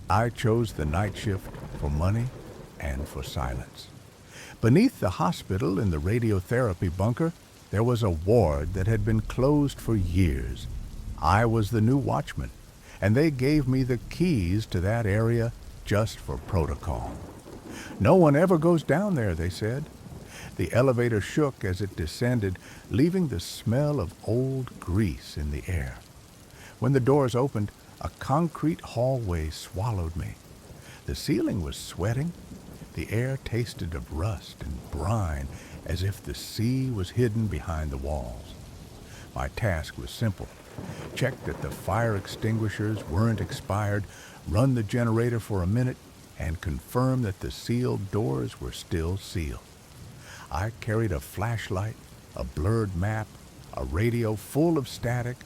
I chose the night shift for money and for silence. Beneath the hospital in the radiotherapy bunker, there was a ward that had been closed for years. I was the new watchman, and they gave me the keys to that area just for protocol. No one ever goes down there, they said. The elevator shook as it descended, leaving the smell of old grease in the air. When the doors opened, a concrete hallway swallowed me. The ceiling was sweating. The air tasted of rust and brine, as if the sea was hidden behind the walls. My task was simple. Check that the fire extinguishers weren't expired, run the generator for a minute, and confirm that the sealed doors were still sealed. I carried a flashlight, a blurred map, a radio full of static,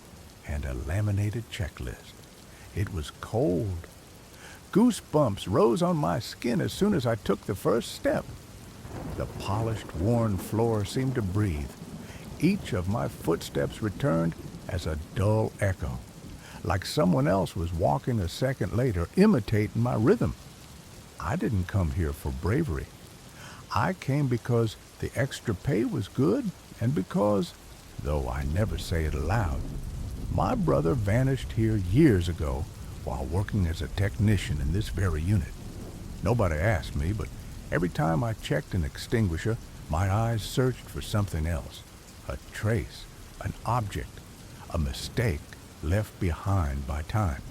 and a laminated checklist. It was cold. Goosebumps rose on my skin as soon as I took the first step. The polished, worn floor seemed to breathe. Each of my footsteps returned as a dull echo, like someone else was walking a second later, imitating my rhythm. I didn't come here for bravery. I came because the extra pay was good, and because, though I never say it aloud, my brother vanished here years ago while working as a technician in this very unit. Nobody asked me, but every time I checked an extinguisher, my eyes searched for something else. A trace, an object, a mistake left behind by time.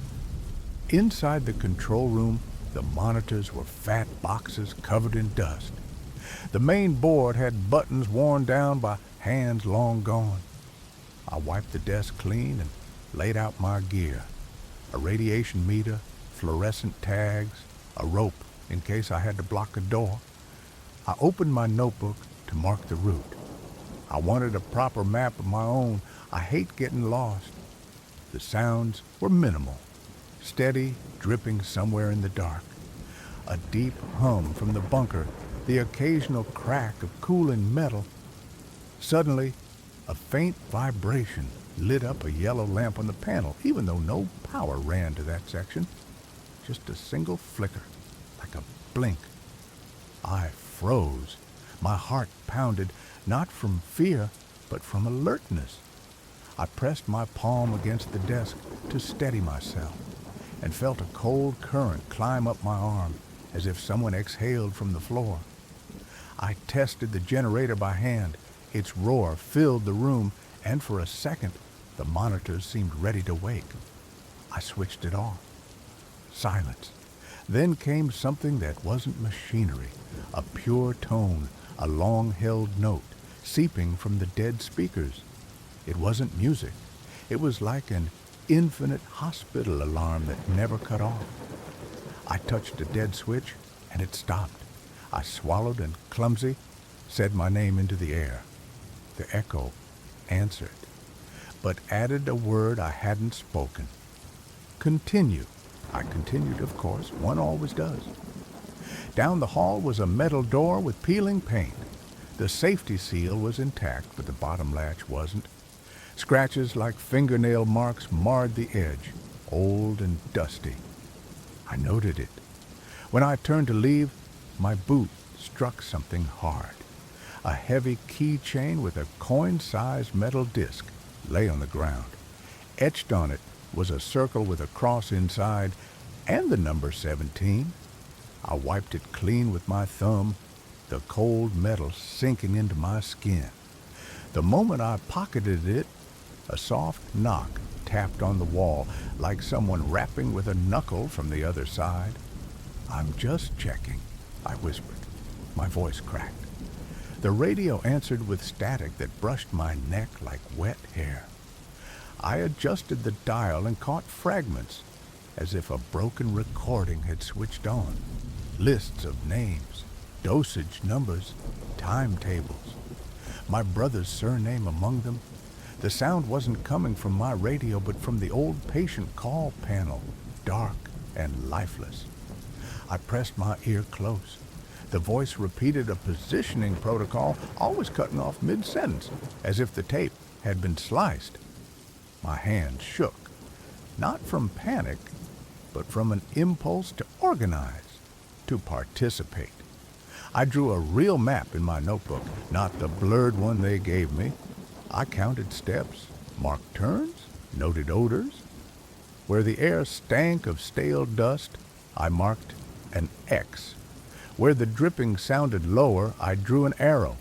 Inside the control room, the monitors were fat boxes covered in dust. The main board had buttons worn down by hands long gone. I wiped the desk clean and laid out my gear. A radiation meter, fluorescent tags, a rope in case I had to block a door. I opened my notebook to mark the route. I wanted a proper map of my own. I hate getting lost. The sounds were minimal, steady, dripping somewhere in the dark. A deep hum from the bunker, the occasional crack of cooling metal. Suddenly, a faint vibration lit up a yellow lamp on the panel, even though no power ran to that section. Just a single flicker, like a blink. I froze. My heart pounded, not from fear, but from alertness. I pressed my palm against the desk to steady myself, and felt a cold current climb up my arm, as if someone exhaled from the floor. I tested the generator by hand. Its roar filled the room, and for a second, the monitors seemed ready to wake. I switched it off. Silence. Then came something that wasn't machinery, a pure tone, a long-held note, seeping from the dead speakers. It wasn't music. It was like an infinite hospital alarm that never cut off. I touched a dead switch, and it stopped. I swallowed and, clumsy, said my name into the air. The echo answered, but added a word I hadn't spoken. Continue. I continued, of course. One always does. Down the hall was a metal door with peeling paint. The safety seal was intact, but the bottom latch wasn't. Scratches like fingernail marks marred the edge, old and dusty. I noted it. When I turned to leave, my boot struck something hard. A heavy keychain with a coin-sized metal disc lay on the ground. Etched on it was a circle with a cross inside and the number 17. I wiped it clean with my thumb, the cold metal sinking into my skin. The moment I pocketed it, a soft knock tapped on the wall, like someone rapping with a knuckle from the other side. "I'm just checking," I whispered. My voice cracked. The radio answered with static that brushed my neck like wet hair. I adjusted the dial and caught fragments, as if a broken recording had switched on. Lists of names, dosage numbers, timetables. My brother's surname among them. The sound wasn't coming from my radio, but from the old patient call panel, dark and lifeless. I pressed my ear close. The voice repeated a positioning protocol, always cutting off mid-sentence, as if the tape had been sliced. My hand shook, not from panic, but from an impulse to organize, to participate. I drew a real map in my notebook, not the blurred one they gave me. I counted steps, marked turns, noted odors. Where the air stank of stale dust, I marked an X. Where the dripping sounded lower, I drew an arrow.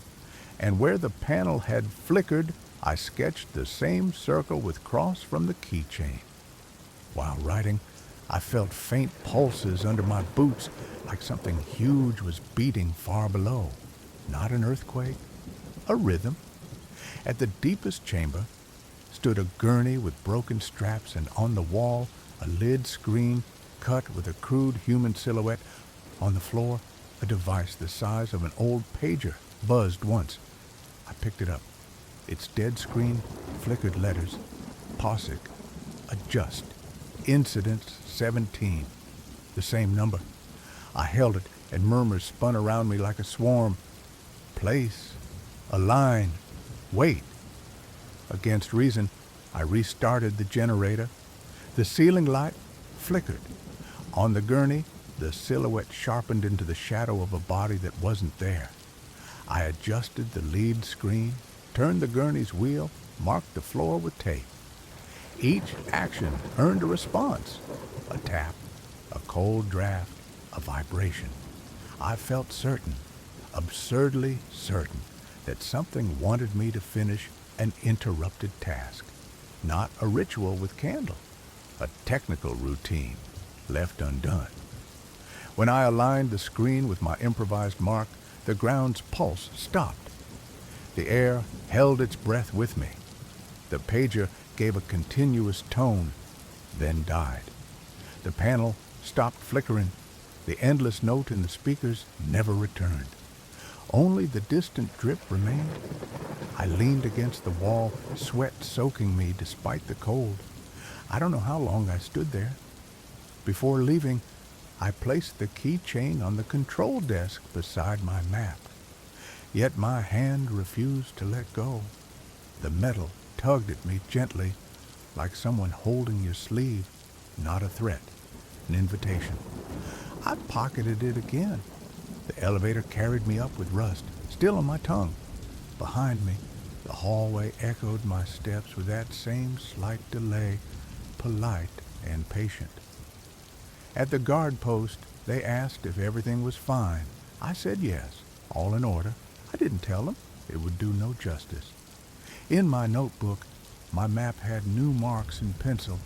And where the panel had flickered, I sketched the same circle with cross from the keychain. While writing, I felt faint pulses under my boots, like something huge was beating far below. Not an earthquake, a rhythm. At the deepest chamber stood a gurney with broken straps, and on the wall a lid screen cut with a crude human silhouette. On the floor, a device the size of an old pager buzzed once. I picked it up. Its dead screen flickered letters. POSIC. Adjust. Incidents 17. The same number. I held it, and murmurs spun around me like a swarm. Place. Align. Wait. Against reason, I restarted the generator. The ceiling light flickered. On the gurney, the silhouette sharpened into the shadow of a body that wasn't there. I adjusted the lead screen, turned the gurney's wheel, marked the floor with tape. Each action earned a response. A tap, a cold draft, a vibration. I felt certain, absurdly certain, that something wanted me to finish an interrupted task. Not a ritual with candle, a technical routine left undone. When I aligned the screen with my improvised mark, the ground's pulse stopped. The air held its breath with me. The pager gave a continuous tone, then died. The panel stopped flickering. The endless note in the speakers never returned. Only the distant drip remained. I leaned against the wall, sweat soaking me despite the cold. I don't know how long I stood there. Before leaving, I placed the keychain on the control desk beside my map. Yet my hand refused to let go. The metal tugged at me gently, like someone holding your sleeve, not a threat, an invitation. I pocketed it again. The elevator carried me up with rust, still on my tongue. Behind me, the hallway echoed my steps with that same slight delay, polite and patient. At the guard post, they asked if everything was fine. I said yes, all in order. I didn't tell them. It would do no justice. In my notebook, my map had new marks in pencil,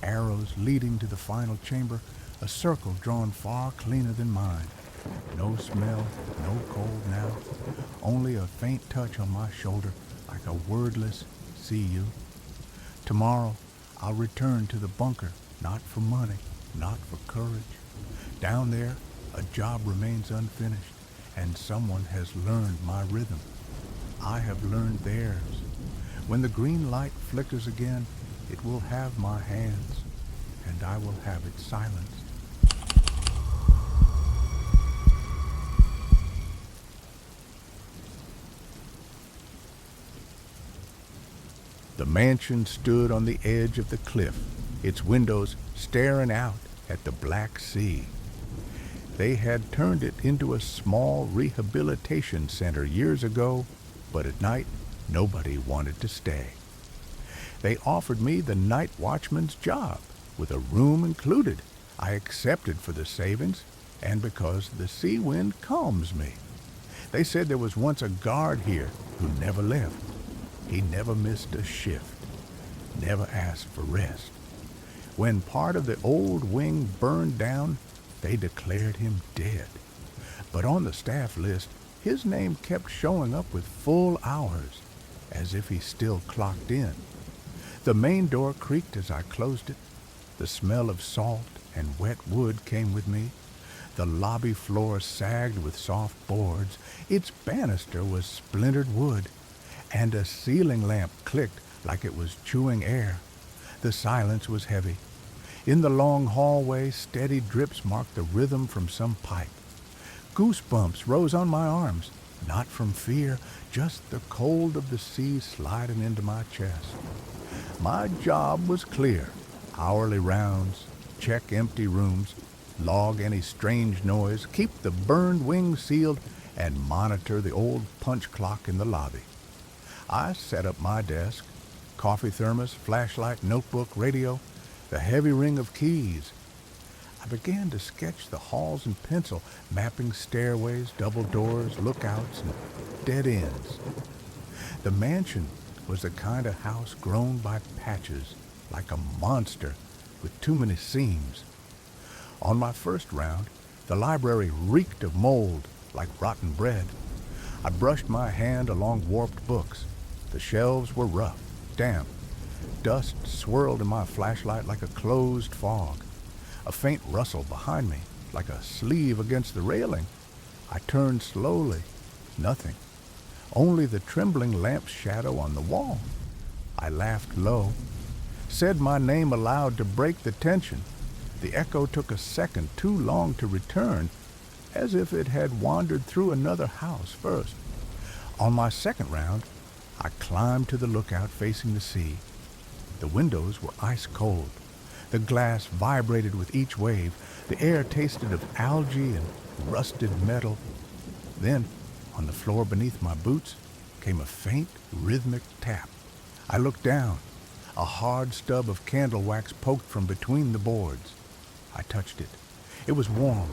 arrows leading to the final chamber, a circle drawn far cleaner than mine. No smell, no cold now, only a faint touch on my shoulder, like a wordless see you. Tomorrow, I'll return to the bunker, not for money, not for courage. Down there, a job remains unfinished, and someone has learned my rhythm. I have learned theirs. When the green light flickers again, it will have my hands, and I will have it silenced. The mansion stood on the edge of the cliff, its windows staring out at the Black Sea. They had turned it into a small rehabilitation center years ago, but at night, nobody wanted to stay. They offered me the night watchman's job, with a room included. I accepted for the savings, and because the sea wind calms me. They said there was once a guard here who never left. He never missed a shift, never asked for rest. When part of the old wing burned down, they declared him dead. But on the staff list, his name kept showing up with full hours, as if he still clocked in. The main door creaked as I closed it. The smell of salt and wet wood came with me. The lobby floor sagged with soft boards. Its banister was splintered wood, and a ceiling lamp clicked like it was chewing air. The silence was heavy. In the long hallway, steady drips marked the rhythm from some pipe. Goosebumps rose on my arms, not from fear, just the cold of the sea sliding into my chest. My job was clear. Hourly rounds, check empty rooms, log any strange noise, keep the burned wings sealed, and monitor the old punch clock in the lobby. I set up my desk, coffee thermos, flashlight, notebook, radio, the heavy ring of keys. I began to sketch the halls in pencil, mapping stairways, double doors, lookouts, and dead ends. The mansion was the kind of house grown by patches, like a monster with too many seams. On my first round, the library reeked of mold, like rotten bread. I brushed my hand along warped books. The shelves were rough, damp. Dust swirled in my flashlight like a closed fog. A faint rustle behind me, like a sleeve against the railing. I turned slowly. Nothing. Only the trembling lamp's shadow on the wall. I laughed low, said my name aloud to break the tension. The echo took a second too long to return, as if it had wandered through another house first. On my second round, I climbed to the lookout facing the sea. The windows were ice cold. The glass vibrated with each wave. The air tasted of algae and rusted metal. Then, on the floor beneath my boots, came a faint, rhythmic tap. I looked down. A hard stub of candle wax poked from between the boards. I touched it. It was warm.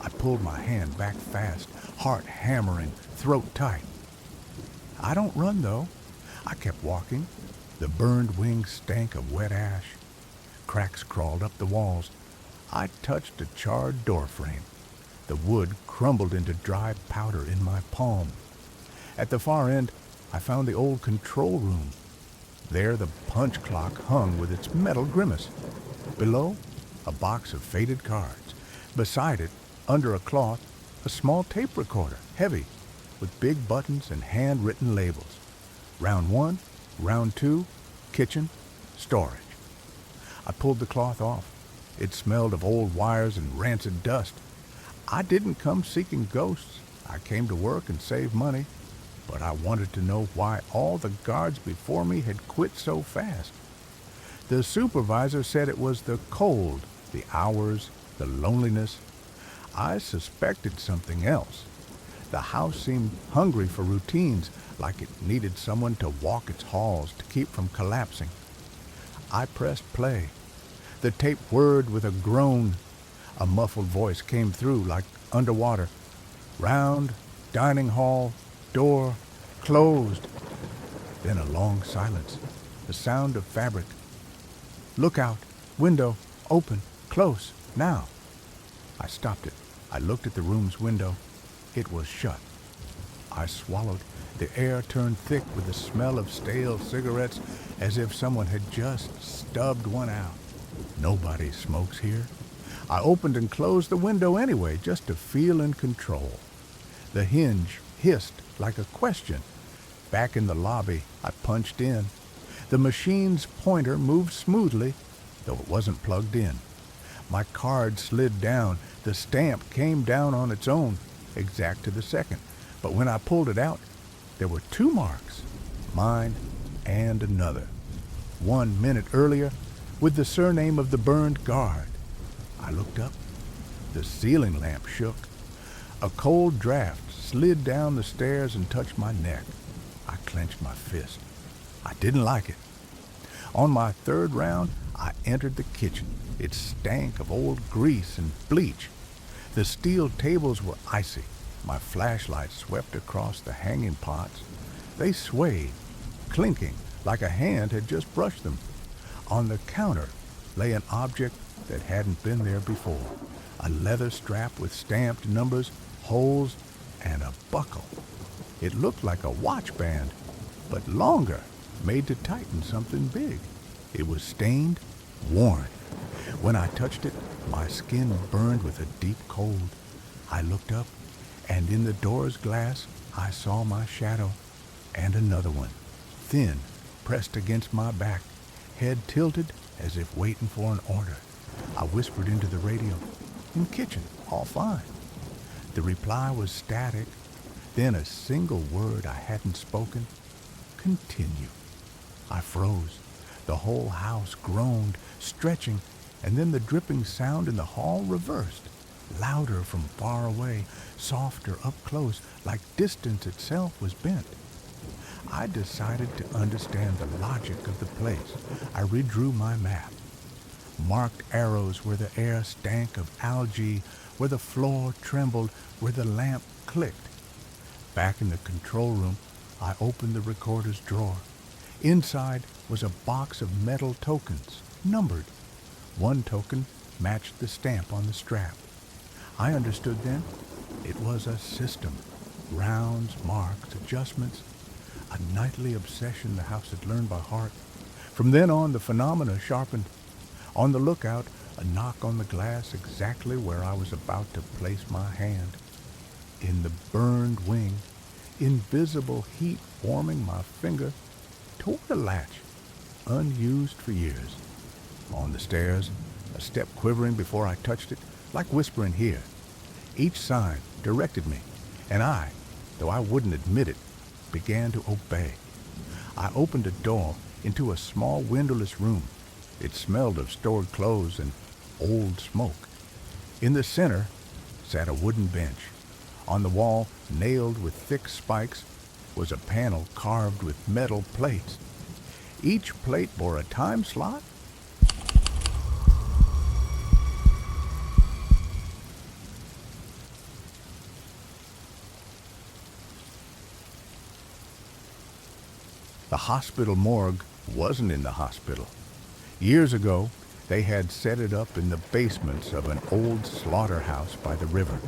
I pulled my hand back fast, heart hammering, throat tight. I don't run, though. I kept walking. The burned wings stank of wet ash. Cracks crawled up the walls. I touched a charred doorframe. The wood crumbled into dry powder in my palm. At the far end, I found the old control room. There the punch clock hung with its metal grimace. Below, a box of faded cards. Beside it, under a cloth, a small tape recorder, heavy, with big buttons and handwritten labels. Round 1, round 2, kitchen, storage. I pulled the cloth off. It smelled of old wires and rancid dust. I didn't come seeking ghosts. I came to work and save money, but I wanted to know why all the guards before me had quit so fast. The supervisor said it was the cold, the hours, the loneliness. I suspected something else. The house seemed hungry for routines, like it needed someone to walk its halls to keep from collapsing. I pressed play. The tape whirred with a groan. A muffled voice came through like underwater. Round, dining hall, door, closed. Then a long silence, the sound of fabric. Look out, window, open, close, now. I stopped it. I looked at the room's window. It was shut. I swallowed. The air turned thick with the smell of stale cigarettes, as if someone had just stubbed one out. Nobody smokes here. I opened and closed the window anyway, just to feel in control. The hinge hissed like a question. Back in the lobby, I punched in. The machine's pointer moved smoothly, though it wasn't plugged in. My card slid down. The stamp came down on its own, exact to the second. But when I pulled it out, there were 2 marks, mine and another. 1 minute earlier, with the surname of the burned guard. I looked up. The ceiling lamp shook. A cold draft slid down the stairs and touched my neck. I clenched my fist. I didn't like it. On my third round, I entered the kitchen. It stank of old grease and bleach. The steel tables were icy. My flashlight swept across the hanging pots. They swayed, clinking like a hand had just brushed them. On the counter lay an object that hadn't been there before. A leather strap with stamped numbers, holes, and a buckle. It looked like a watch band, but longer, made to tighten something big. It was stained, worn. When I touched it, my skin burned with a deep cold. I looked up, and in the door's glass, I saw my shadow, and another one, thin, pressed against my back, head tilted as if waiting for an order. I whispered into the radio, "In kitchen, all fine." The reply was static, then a single word I hadn't spoken, "Continue." I froze. The whole house groaned, stretching, and then the dripping sound in the hall reversed, louder from far away, softer up close, like distance itself was bent. I decided to understand the logic of the place. I redrew my map, marked arrows where the air stank of algae, where the floor trembled, where the lamp clicked. Back in the control room, I opened the recorder's drawer. Inside was a box of metal tokens, numbered. One token matched the stamp on the strap. I understood then it was a system. Rounds, marks, adjustments, a nightly obsession the house had learned by heart. From then on, the phenomena sharpened. On the lookout, a knock on the glass exactly where I was about to place my hand. In the burned wing, invisible heat warming my finger toward a latch, unused for years. On the stairs, a step quivering before I touched it, like whispering here. Each sign directed me, and I, though I wouldn't admit it, began to obey. I opened a door into a small windowless room. It smelled of stored clothes and old smoke. In the center sat a wooden bench. On the wall, nailed with thick spikes, was a panel carved with metal plates. Each plate bore a time slot. The hospital morgue wasn't in the hospital. Years ago, they had set it up in the basements of an old slaughterhouse by the river.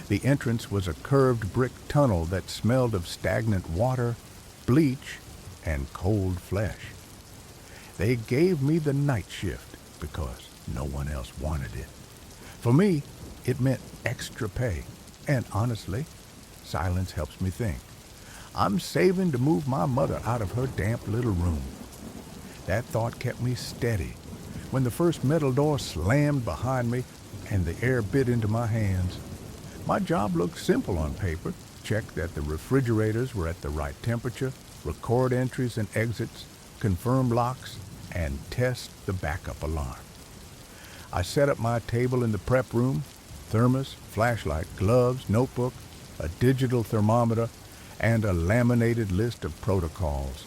The entrance was a curved brick tunnel that smelled of stagnant water, bleach, and cold flesh. They gave me the night shift because no one else wanted it. For me, it meant extra pay, and honestly, silence helps me think. I'm saving to move my mother out of her damp little room. That thought kept me steady. When the first metal door slammed behind me and the air bit into my hands, my job looked simple on paper. Check that the refrigerators were at the right temperature, record entries and exits, confirm locks, and test the backup alarm. I set up my table in the prep room, thermos, flashlight, gloves, notebook, a digital thermometer, and a laminated list of protocols.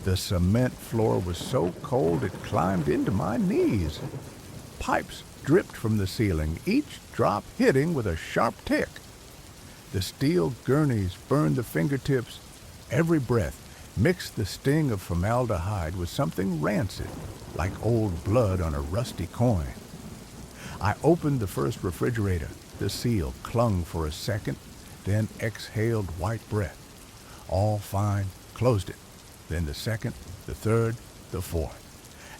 The cement floor was so cold it climbed into my knees. Pipes dripped from the ceiling, each drop hitting with a sharp tick. The steel gurneys burned the fingertips. Every breath mixed the sting of formaldehyde with something rancid, like old blood on a rusty coin. I opened the first refrigerator. The seal clung for a second, then exhaled white breath. All fine, closed it. Then the second, the third, the fourth.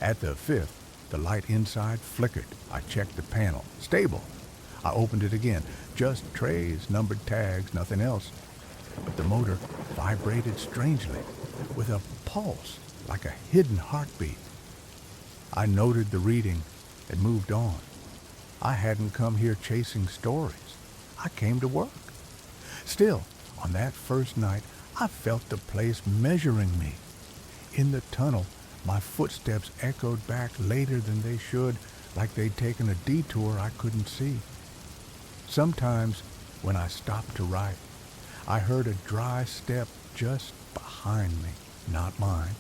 At the fifth, the light inside flickered. I checked the panel. Stable. I opened it again. Just trays, numbered tags, nothing else. But the motor vibrated strangely, with a pulse, like a hidden heartbeat. I noted the reading and moved on. I hadn't come here chasing stories. I came to work. Still, on that first night, I felt the place measuring me. In the tunnel, my footsteps echoed back later than they should, like they'd taken a detour I couldn't see. Sometimes, when I stopped to write, I heard a dry step just behind me, not mine.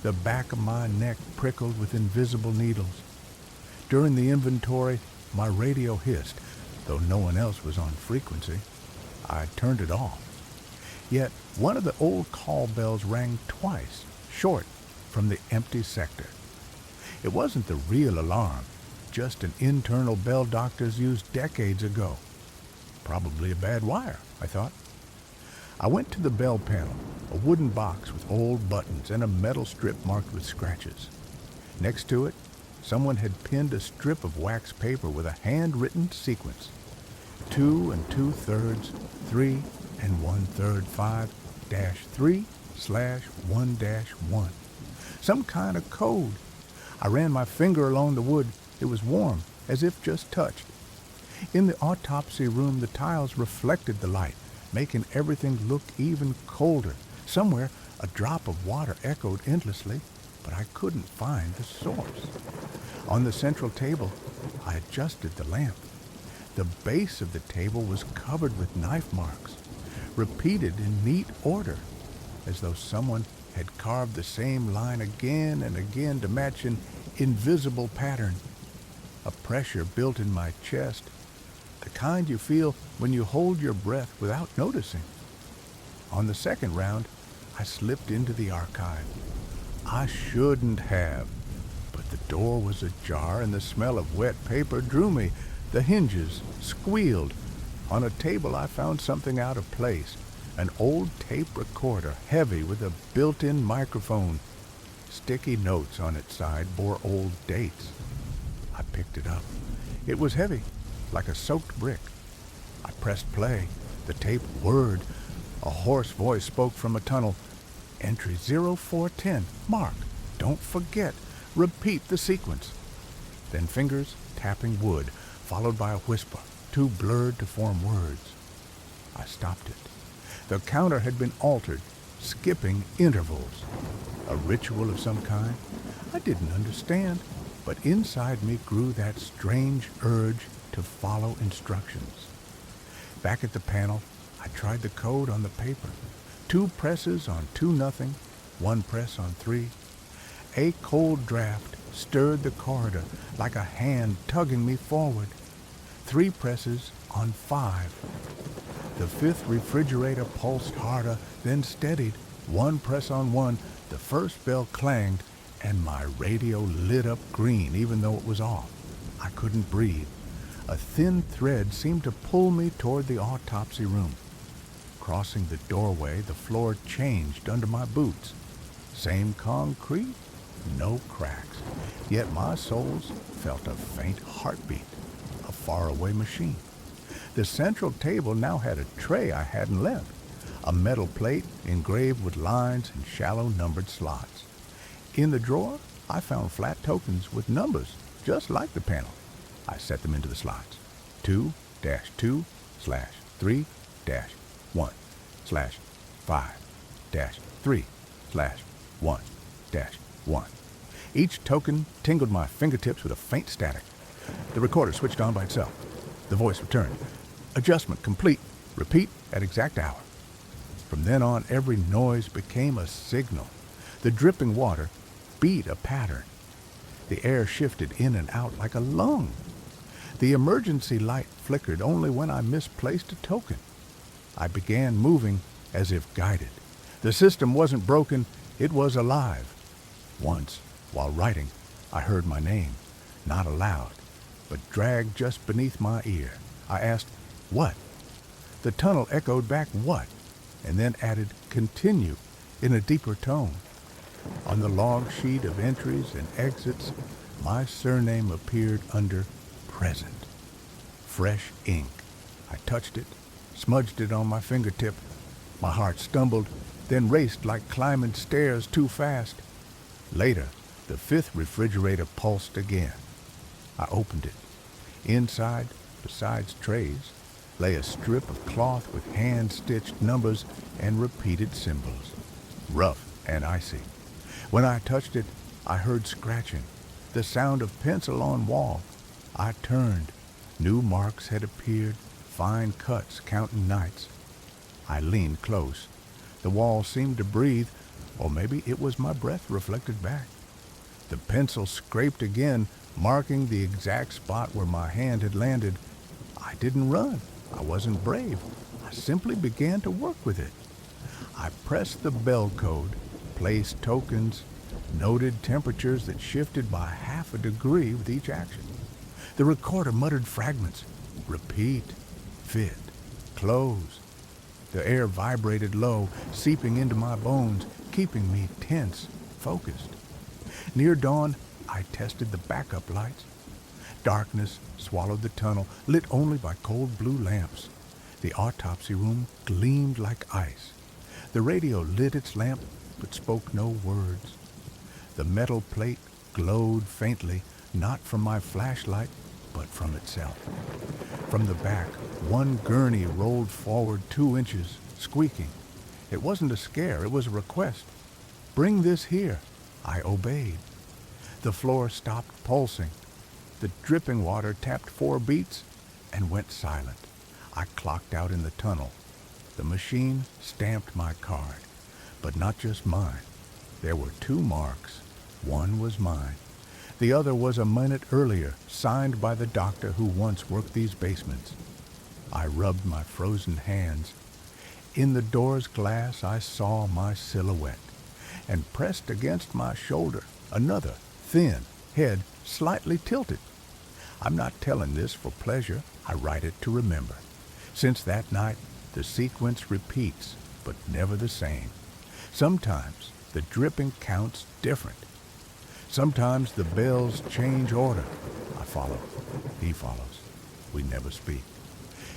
The back of my neck prickled with invisible needles. During the inventory, my radio hissed, though no one else was on frequency. I turned it off. Yet one of the old call bells rang twice, short from the empty sector. It wasn't the real alarm, just an internal bell doctors used decades ago. Probably a bad wire, I thought. I went to the bell panel, a wooden box with old buttons and a metal strip marked with scratches. Next to it, someone had pinned a strip of wax paper with a handwritten sequence. 2 2/3, 3 1/3, 5-3/1-1. Some kind of code. I ran my finger along the wood. It was warm, as if just touched. In the autopsy room, the tiles reflected the light, making everything look even colder. Somewhere, a drop of water echoed endlessly, but I couldn't find the source. On the central table, I adjusted the lamp. The base of the table was covered with knife marks, repeated in neat order, as though someone had carved the same line again and again to match an invisible pattern. A pressure built in my chest, the kind you feel when you hold your breath without noticing. On the second round, I slipped into the archive. I shouldn't have, but the door was ajar and the smell of wet paper drew me. The hinges squealed. On a table I found something out of place, an old tape recorder, heavy with a built-in microphone. Sticky notes on its side bore old dates. I picked it up. It was heavy, like a soaked brick. I pressed play. The tape whirred. A hoarse voice spoke from a tunnel. Entry 0410. Mark, don't forget. Repeat the sequence. Then fingers tapping wood, followed by a whisper, too blurred to form words. I stopped it. The counter had been altered, skipping intervals. A ritual of some kind? I didn't understand, but inside me grew that strange urge to follow instructions. Back at the panel, I tried the code on the paper. 2 presses on 2-0, 1 press on 3. A cold draft stirred the corridor like a hand tugging me forward. 3 presses on 5. The 5th refrigerator pulsed harder, then steadied. 1 press on 1, the first bell clanged, and my radio lit up green even though it was off. I couldn't breathe. A thin thread seemed to pull me toward the autopsy room. Crossing the doorway, the floor changed under my boots. Same concrete, no cracks. Yet my soles felt a faint heartbeat, a faraway machine. The central table now had a tray I hadn't left, a metal plate engraved with lines and shallow numbered slots. In the drawer, I found flat tokens with numbers, just like the panel. I set them into the slots. 2-2/3-1/5-3/1-1. Each token tingled my fingertips with a faint static. The recorder switched on by itself. The voice returned. Adjustment complete. Repeat at exact hour. From then on, every noise became a signal. The dripping water beat a pattern. The air shifted in and out like a lung. The emergency light flickered only when I misplaced a token. I began moving as if guided. The system wasn't broken, it was alive. Once, while writing, I heard my name, not aloud, but dragged just beneath my ear. I asked, "What?" The tunnel echoed back, "What?" and then added, "Continue," in a deeper tone. On the log sheet of entries and exits, my surname appeared under Present. Fresh ink. I touched it, smudged it on my fingertip. My heart stumbled, then raced like climbing stairs too fast. Later, the 5th refrigerator pulsed again. I opened it. Inside, besides trays, lay a strip of cloth with hand-stitched numbers and repeated symbols, rough and icy. When I touched it, I heard scratching, the sound of pencil on wall. I turned. New marks had appeared, fine cuts counting nights. I leaned close. The wall seemed to breathe, or maybe it was my breath reflected back. The pencil scraped again, marking the exact spot where my hand had landed. I didn't run. I wasn't brave. I simply began to work with it. I pressed the bell code, placed tokens, noted temperatures that shifted by half a degree with each action. The recorder muttered fragments. Repeat, fit, close. The air vibrated low, seeping into my bones, keeping me tense, focused. Near dawn, I tested the backup lights. Darkness swallowed the tunnel, lit only by cold blue lamps. The autopsy room gleamed like ice. The radio lit its lamp, but spoke no words. The metal plate glowed faintly, not from my flashlight, but from itself. From the back, one gurney rolled forward 2 inches, squeaking. It wasn't a scare, it was a request. "Bring this here." I obeyed. The floor stopped pulsing. The dripping water tapped 4 beats and went silent. I clocked out in the tunnel. The machine stamped my card, but not just mine. There were 2 marks. One was mine. The other was a minute earlier, signed by the doctor who once worked these basements. I rubbed my frozen hands. In the door's glass I saw my silhouette, and pressed against my shoulder another, thin head, slightly tilted. I'm not telling this for pleasure. I write it to remember. Since that night, the sequence repeats, but never the same. Sometimes the dripping counts different. Sometimes the bells change order. I follow. He follows. We never speak.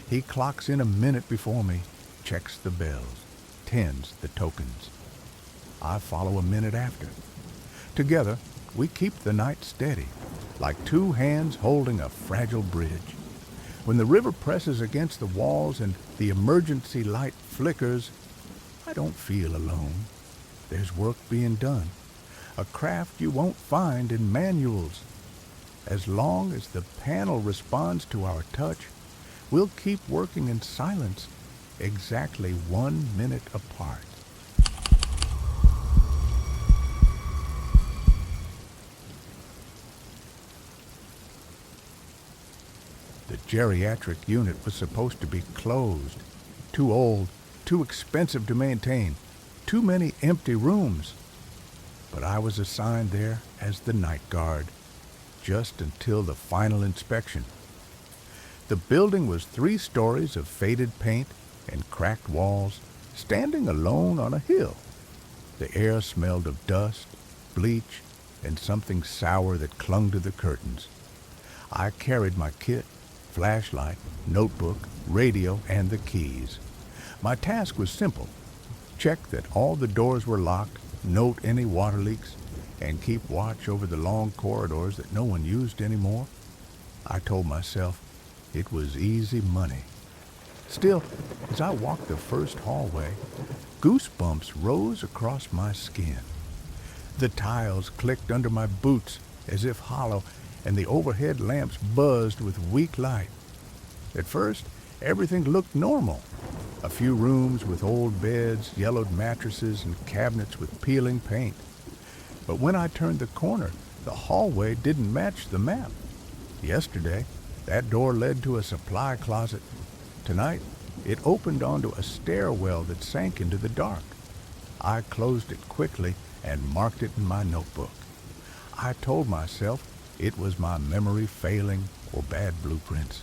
He clocks in a minute before me, checks the bells, tends the tokens. I follow a minute after. Together, we keep the night steady, like 2 hands holding a fragile bridge. When the river presses against the walls and the emergency light flickers, I don't feel alone. There's work being done, a craft you won't find in manuals. As long as the panel responds to our touch, we'll keep working in silence, exactly 1 minute apart. The geriatric unit was supposed to be closed. Too old, too expensive to maintain, too many empty rooms. But I was assigned there as the night guard, just until the final inspection. The building was 3 stories of faded paint and cracked walls, standing alone on a hill. The air smelled of dust, bleach, and something sour that clung to the curtains. I carried my kit, flashlight, notebook, radio, and the keys. My task was simple. Check that all the doors were locked, note any water leaks, and keep watch over the long corridors that no one used anymore. I told myself it was easy money. Still, as I walked the first hallway, goosebumps rose across my skin. The tiles clicked under my boots as if hollow, and the overhead lamps buzzed with weak light. At first, everything looked normal. A few rooms with old beds, yellowed mattresses, and cabinets with peeling paint. But when I turned the corner, the hallway didn't match the map. Yesterday, that door led to a supply closet. Tonight, it opened onto a stairwell that sank into the dark. I closed it quickly and marked it in my notebook. I told myself it was my memory failing or bad blueprints.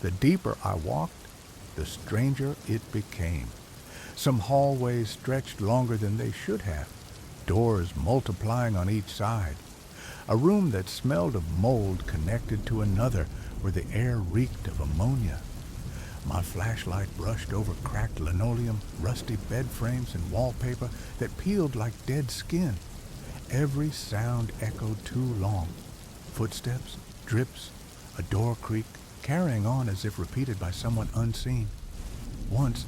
The deeper I walked, the stranger it became. Some hallways stretched longer than they should have, doors multiplying on each side. A room that smelled of mold connected to another where the air reeked of ammonia. My flashlight brushed over cracked linoleum, rusty bed frames, and wallpaper that peeled like dead skin. Every sound echoed too long. Footsteps, drips, a door creak, carrying on as if repeated by someone unseen. Once,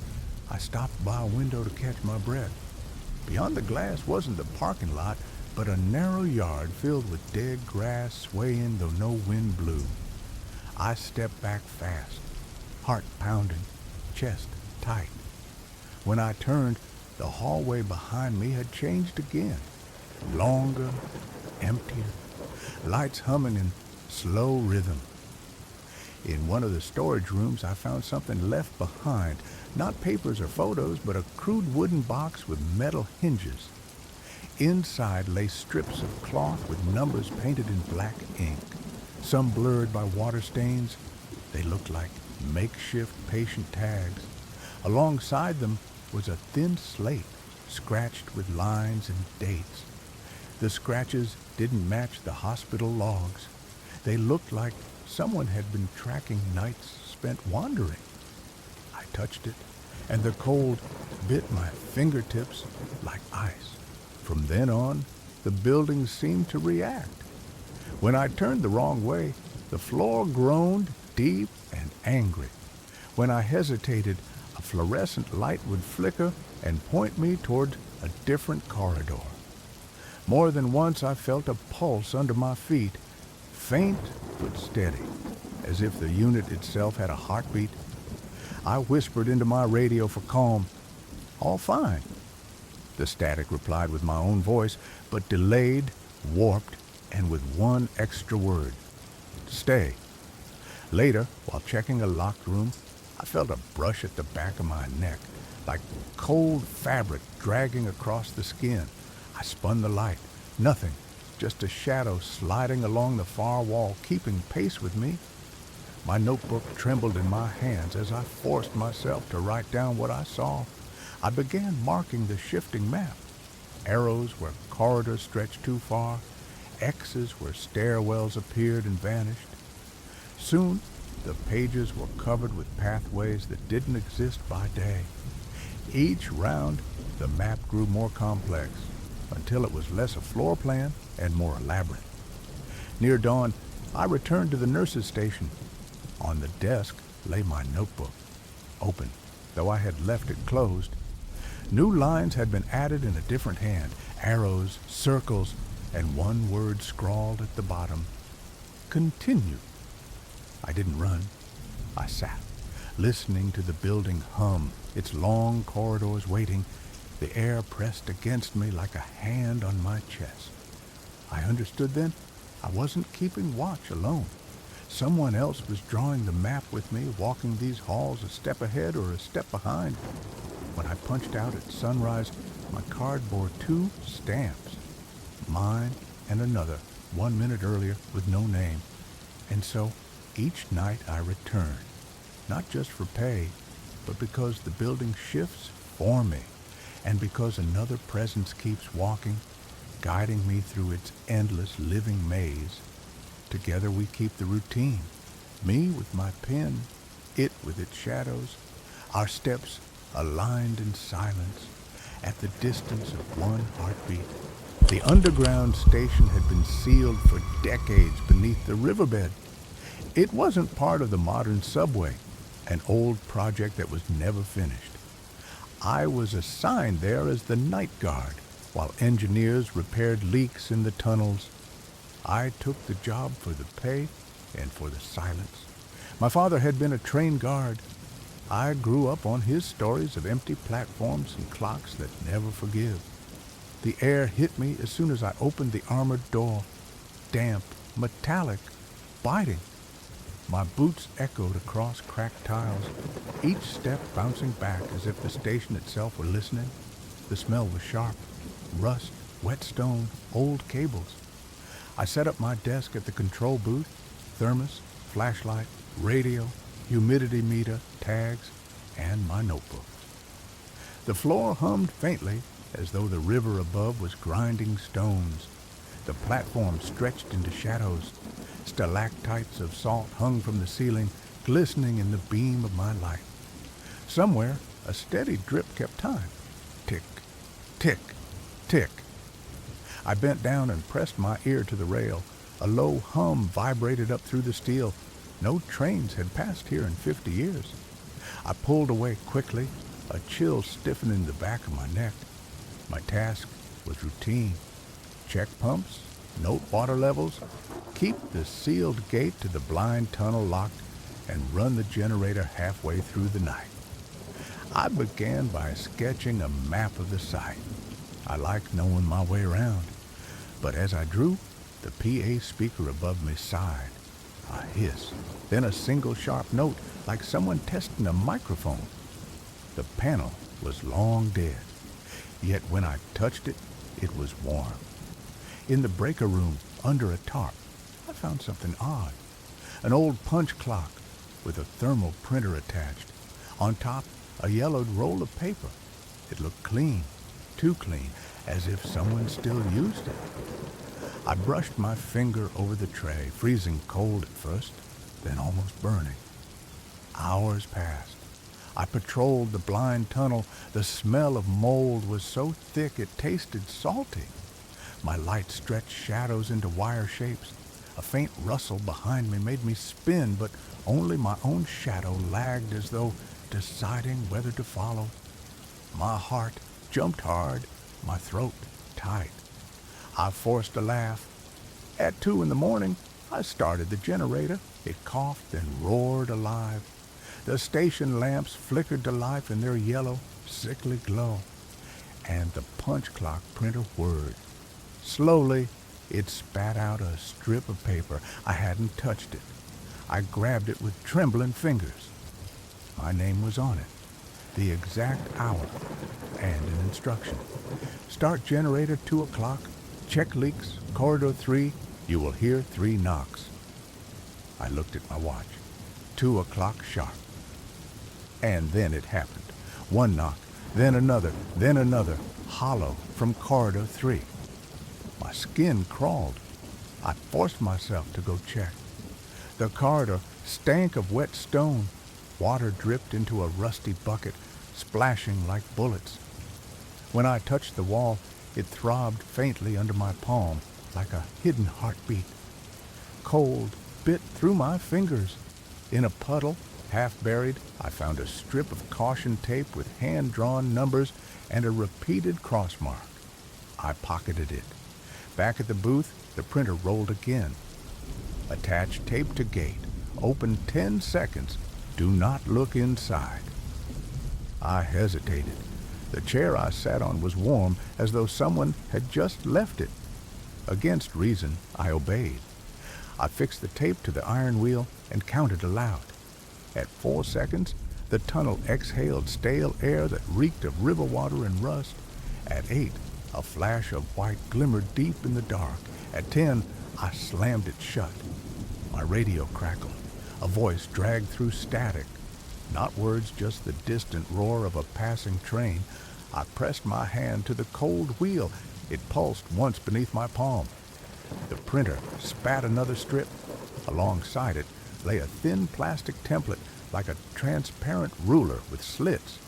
I stopped by a window to catch my breath. Beyond the glass wasn't the parking lot, but a narrow yard filled with dead grass swaying though no wind blew. I stepped back fast, heart pounding, chest tight. When I turned, the hallway behind me had changed again. Longer, emptier, lights humming in slow rhythm. In one of the storage rooms, I found something left behind. Not papers or photos, but a crude wooden box with metal hinges. Inside lay strips of cloth with numbers painted in black ink. Some blurred by water stains. They looked like makeshift patient tags. Alongside them was a thin slate, scratched with lines and dates. The scratches didn't match the hospital logs. They looked like someone had been tracking nights spent wandering. I touched it, and the cold bit my fingertips like ice. From then on, the building seemed to react. When I turned the wrong way, the floor groaned deep and angry. When I hesitated, a fluorescent light would flicker and point me toward a different corridor. More than once I felt a pulse under my feet, faint but steady, as if the unit itself had a heartbeat. I whispered into my radio for calm. "All fine." The static replied with my own voice, but delayed, warped, and with one extra word: "Stay." Later, while checking a locked room, I felt a brush at the back of my neck, like cold fabric dragging across the skin. I spun the light. Nothing, just a shadow sliding along the far wall, keeping pace with me. My notebook trembled in my hands as I forced myself to write down what I saw. I began marking the shifting map. Arrows where corridors stretched too far, X's where stairwells appeared and vanished. Soon, the pages were covered with pathways that didn't exist by day. Each round, the map grew more complex, until it was less a floor plan and more elaborate. Near dawn, I returned to the nurse's station. On the desk lay my notebook, open, though I had left it closed. New lines had been added in a different hand, arrows, circles, and one word scrawled at the bottom: "Continue." I didn't run. I sat, listening to the building hum, its long corridors waiting, the air pressed against me like a hand on my chest. I understood then I wasn't keeping watch alone. Someone else was drawing the map with me, walking these halls a step ahead or a step behind. When I punched out at sunrise, my card bore 2 stamps, mine and another, 1 minute earlier with no name. And so, each night I return, not just for pay, but because the building shifts for me, and because another presence keeps walking, guiding me through its endless living maze. Together we keep the routine, me with my pen, it with its shadows, our steps aligned in silence, at the distance of one heartbeat. The underground station had been sealed for decades beneath the riverbed. It wasn't part of the modern subway, an old project that was never finished. I was assigned there as the night guard, while engineers repaired leaks in the tunnels. I took the job for the pay and for the silence. My father had been a train guard. I grew up on his stories of empty platforms and clocks that never forgive. The air hit me as soon as I opened the armored door, damp, metallic, biting. My boots echoed across cracked tiles, each step bouncing back as if the station itself were listening. The smell was sharp: rust, wet stone, old cables. I set up my desk at the control booth, thermos, flashlight, radio, humidity meter, tags, and my notebook. The floor hummed faintly, as though the river above was grinding stones. The platform stretched into shadows. Stalactites of salt hung from the ceiling, glistening in the beam of my light. Somewhere, a steady drip kept time. Tick, tick, tick. I bent down and pressed my ear to the rail. A low hum vibrated up through the steel. No trains had passed here in 50 years. I pulled away quickly, a chill stiffening the back of my neck. My task was routine. Check pumps, note water levels, keep the sealed gate to the blind tunnel locked, and run the generator halfway through the night. I began by sketching a map of the site. I liked knowing my way around, but as I drew, the PA speaker above me sighed. A hiss, then a single sharp note, like someone testing a microphone. The panel was long dead, yet when I touched it, it was warm. In the breaker room, under a tarp, I found something odd. An old punch clock with a thermal printer attached. On top, a yellowed roll of paper. It looked clean, too clean, as if someone still used it. I brushed my finger over the tray, freezing cold at first, then almost burning. Hours passed. I patrolled the blind tunnel. The smell of mold was so thick it tasted salty. My light stretched shadows into wire shapes. A faint rustle behind me made me spin, but only my own shadow lagged as though deciding whether to follow. My heart jumped hard, my throat tight. I forced a laugh. At 2 in the morning, I started the generator. It coughed and roared alive. The station lamps flickered to life in their yellow, sickly glow. And the punch clock printer whirred. Slowly, it spat out a strip of paper. I hadn't touched it. I grabbed it with trembling fingers. My name was on it, the exact hour, and an instruction. Start generator 2 o'clock. Check leaks, corridor 3. You will hear 3 knocks. I looked at my watch. 2 o'clock sharp. And then it happened. 1 knock, then another, hollow from corridor 3. My skin crawled. I forced myself to go check. The corridor stank of wet stone. Water dripped into a rusty bucket, splashing like bullets. When I touched the wall, it throbbed faintly under my palm like a hidden heartbeat. Cold bit through my fingers. In a puddle, half buried, I found a strip of caution tape with hand-drawn numbers and a repeated cross mark. I pocketed it. Back at the booth, the printer rolled again. Attach tape to gate. Open 10 seconds. Do not look inside. I hesitated. The chair I sat on was warm, as though someone had just left it. Against reason, I obeyed. I fixed the tape to the iron wheel and counted aloud. At 4 seconds, the tunnel exhaled stale air that reeked of river water and rust. At 8, a flash of white glimmered deep in the dark. At 10, I slammed it shut. My radio crackled. A voice dragged through static. Not words, just the distant roar of a passing train. I pressed my hand to the cold wheel. It pulsed once beneath my palm. The printer spat another strip. Alongside it lay a thin plastic template like a transparent ruler with slits.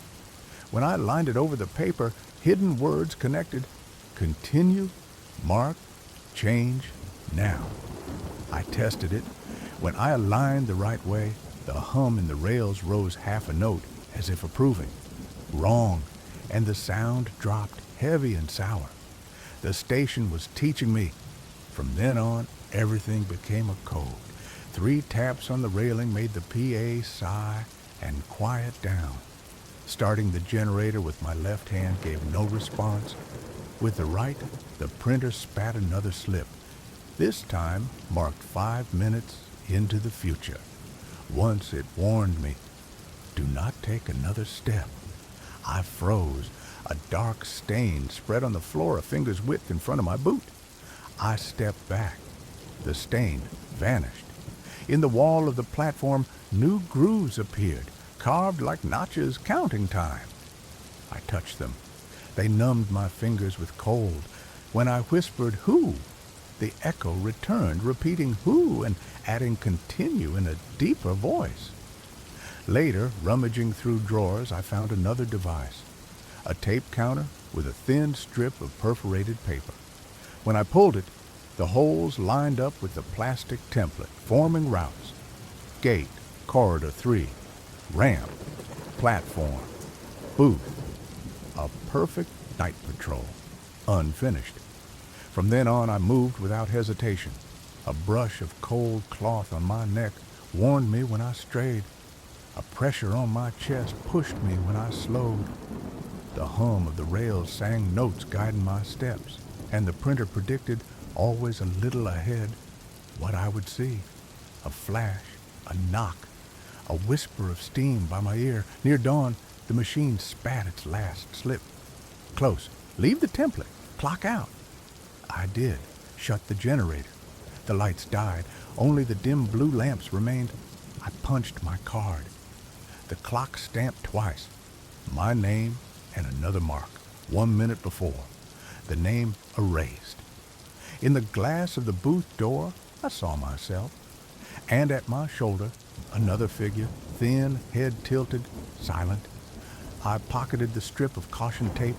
When I lined it over the paper, hidden words connected. Continue, mark, change, now. I tested it. When I aligned the right way, the hum in the rails rose half a note, as if approving. Wrong, and the sound dropped heavy and sour. The station was teaching me. From then on, everything became a code. 3 taps on the railing made the PA sigh and quiet down. Starting the generator with my left hand gave no response. With the right, the printer spat another slip. This time marked 5 minutes into the future. Once it warned me, do not take another step. I froze. A dark stain spread on the floor a finger's width in front of my boot. I stepped back. The stain vanished. In the wall of the platform, new grooves appeared, carved like notches counting time. I touched them. They numbed my fingers with cold. When I whispered, "Who?" the echo returned, repeating "who" and adding "continue" in a deeper voice. Later, rummaging through drawers, I found another device, a tape counter with a thin strip of perforated paper. When I pulled it, the holes lined up with the plastic template, forming routes. Gate, corridor 3, ramp, platform, booth. A perfect night patrol, unfinished. From then on, I moved without hesitation. A brush of cold cloth on my neck warned me when I strayed. A pressure on my chest pushed me when I slowed. The hum of the rails sang notes guiding my steps, and the printer predicted, always a little ahead, what I would see. A flash, a knock, a whisper of steam by my ear. Near dawn, the machine spat its last slip. Close. Leave the template. Clock out. I did. Shut the generator. The lights died. Only the dim blue lamps remained. I punched my card. The clock stamped twice. My name and another mark, 1 minute before. The name erased. In the glass of the booth door, I saw myself. And at my shoulder, another figure, thin, head tilted, silent. I pocketed the strip of caution tape.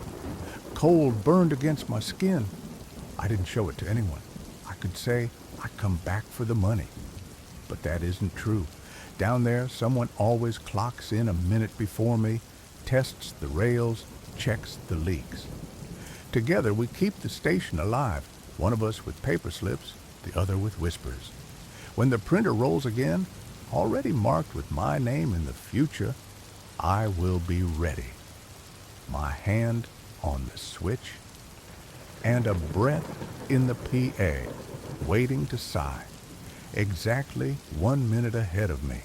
Cold burned against my skin. I didn't show it to anyone. I could say I come back for the money. But that isn't true. Down there, someone always clocks in a minute before me, tests the rails, checks the leaks. Together, we keep the station alive. one of us with paper slips, the other with whispers. When the printer rolls again, already marked with my name in the future, I will be ready. My hand on the switch, and a breath in the PA, waiting to sigh, exactly 1 minute ahead of me.